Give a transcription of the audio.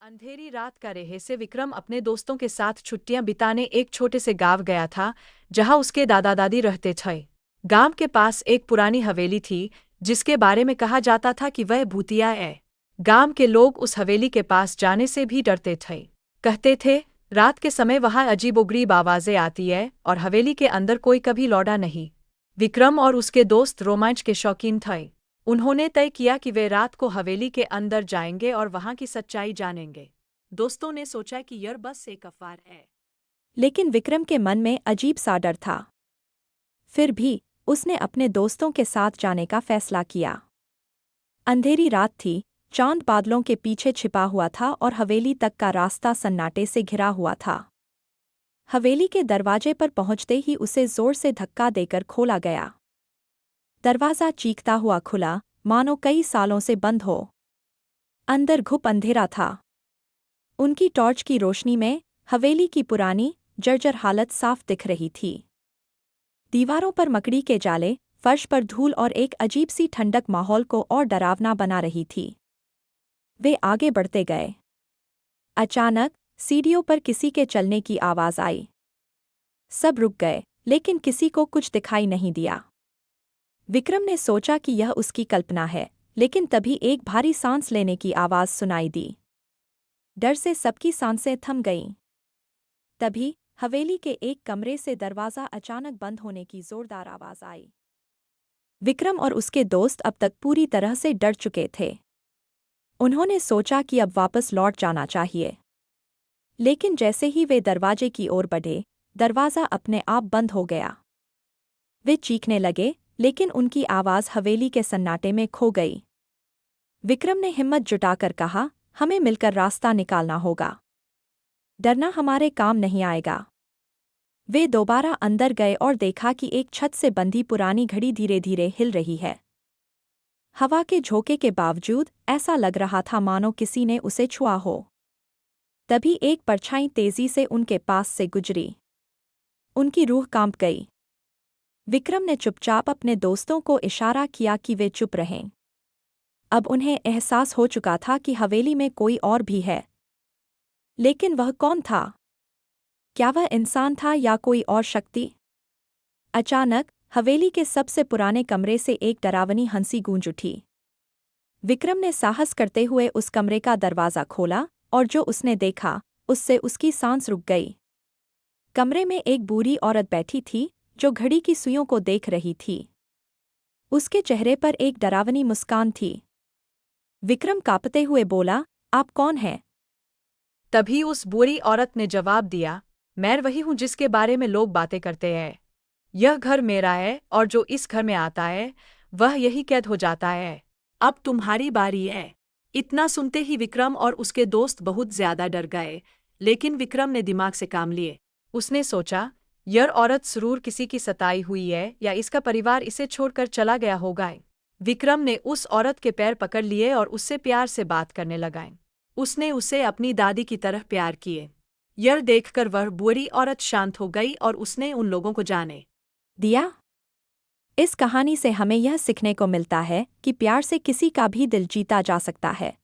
अंधेरी रात का रहस्य विक्रम अपने दोस्तों के साथ छुट्टियां बिताने एक छोटे से गांव गया था जहां उसके दादा दादी रहते थे। गांव के पास एक पुरानी हवेली थी जिसके बारे में कहा जाता था कि वह भूतिया है। गांव के लोग उस हवेली के पास जाने से भी डरते थे। कहते थे रात के समय वहां अजीबोगरीब आवाजें आती है और हवेली के अंदर कोई कभी लौटा नहीं। विक्रम और उसके दोस्त रोमांच के शौकीन थे। उन्होंने तय किया कि वे रात को हवेली के अंदर जाएंगे और वहां की सच्चाई जानेंगे। दोस्तों ने सोचा कि यह बस एक अफवाह है। लेकिन विक्रम के मन में अजीब सा डर था। फिर भी उसने अपने दोस्तों के साथ जाने का फैसला किया। अंधेरी रात थी, चांद बादलों के पीछे छिपा हुआ था और हवेली तक का रास्ता सन्नाटे से घिरा हुआ था। हवेली के दरवाजे पर पहुंचते ही उसे जोर से धक्का देकर खोला गया। दरवाज़ा चीखता हुआ खुला, मानो कई सालों से बंद हो। अंदर घुप अंधेरा था। उनकी टॉर्च की रोशनी में हवेली की पुरानी जर्जर हालत साफ दिख रही थी। दीवारों पर मकड़ी के जाले, फर्श पर धूल और एक अजीब सी ठंडक माहौल को और डरावना बना रही थी। वे आगे बढ़ते गए। अचानक सीढ़ियों पर किसी के चलने की आवाज़ आई। सब रुक गए, लेकिन किसी को कुछ दिखाई नहीं दिया। विक्रम ने सोचा कि यह उसकी कल्पना है, लेकिन तभी एक भारी सांस लेने की आवाज़ सुनाई दी। डर से सबकी सांसें थम गईं। तभी हवेली के एक कमरे से दरवाज़ा अचानक बंद होने की जोरदार आवाज़ आई। विक्रम और उसके दोस्त अब तक पूरी तरह से डर चुके थे। उन्होंने सोचा कि अब वापस लौट जाना चाहिए। लेकिन जैसे ही वे दरवाजे की ओर बढ़े, दरवाज़ा अपने आप बंद हो गया। वे चीखने लगे, लेकिन उनकी आवाज़ हवेली के सन्नाटे में खो गई। विक्रम ने हिम्मत जुटाकर कहा, हमें मिलकर रास्ता निकालना होगा। डरना हमारे काम नहीं आएगा। वे दोबारा अंदर गए और देखा कि एक छत से बंधी पुरानी घड़ी धीरे धीरे हिल रही है। हवा के झोंके के बावजूद ऐसा लग रहा था मानो किसी ने उसे छुआ हो। तभी एक परछाई तेजी से उनके पास से गुजरी। उनकी रूह कांप गई। विक्रम ने चुपचाप अपने दोस्तों को इशारा किया कि वे चुप रहें। अब उन्हें एहसास हो चुका था कि हवेली में कोई और भी है। लेकिन वह कौन था? क्या वह इंसान था या कोई और शक्ति? अचानक हवेली के सबसे पुराने कमरे से एक डरावनी हंसी गूंज उठी। विक्रम ने साहस करते हुए उस कमरे का दरवाज़ा खोला और जो उसने देखा, उससे उसकी सांस रुक गई। कमरे में एक बूढ़ी औरत बैठी थी जो घड़ी की सुइयों को देख रही थी। उसके चेहरे पर एक डरावनी मुस्कान थी। विक्रम कांपते हुए बोला, आप कौन हैं? तभी उस बुरी औरत ने जवाब दिया, मैं वही हूँ जिसके बारे में लोग बातें करते हैं। यह घर मेरा है और जो इस घर में आता है वह यही कैद हो जाता है। अब तुम्हारी बारी है। इतना सुनते ही विक्रम और उसके दोस्त बहुत ज्यादा डर गए, लेकिन विक्रम ने दिमाग से काम लिए। उसने सोचा, यह औरत जरूर किसी की सताई हुई है या इसका परिवार इसे छोड़कर चला गया होगा। विक्रम ने उस औरत के पैर पकड़ लिए और उससे प्यार से बात करने लगा। उसने उसे अपनी दादी की तरह प्यार किए। यह देखकर वह बुरी औरत शांत हो गई और उसने उन लोगों को जाने दिया। इस कहानी से हमें यह सीखने को मिलता है कि प्यार से किसी का भी दिल जीता जा सकता है।